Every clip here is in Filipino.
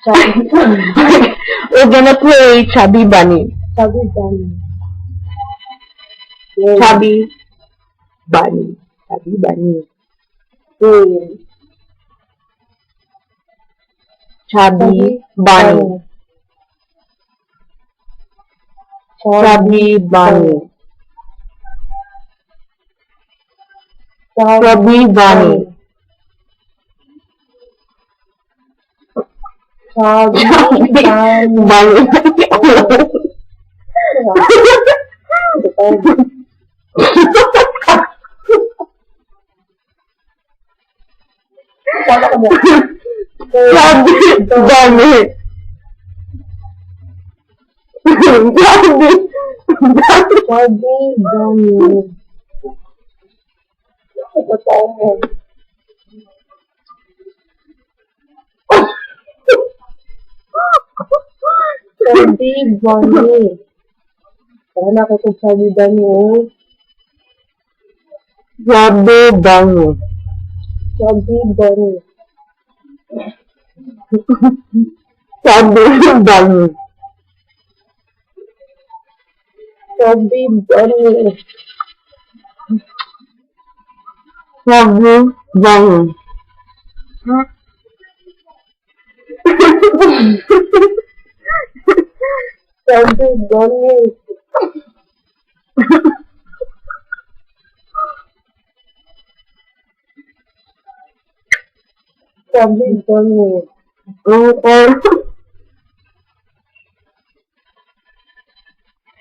We're gonna play Chubby Bunny. Chubby Bunny. Chubby Bunny. Chubby Bunny. Chubby Bunny. Chubby Bunny. Chubby Bunny. Chubby Bunny. Sana ako kung Chubby Bunny, oh. Chubby Bunny. Chubby Bunny. Chubby Bunny. Chubby Bunny. Chubby Bunny. Chubby Bunny. Chubby Bunny.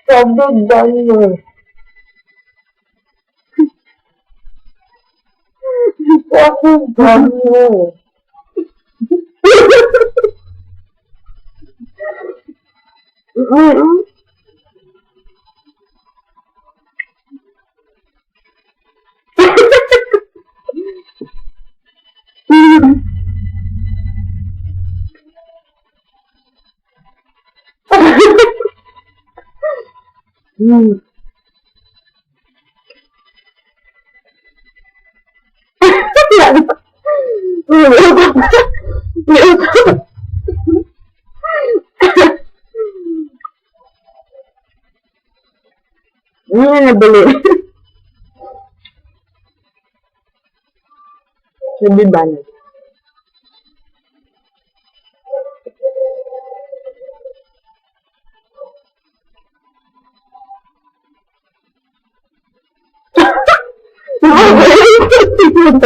Chubby Bunny. Chubby Bunny. Nabili. Chubby Bunny.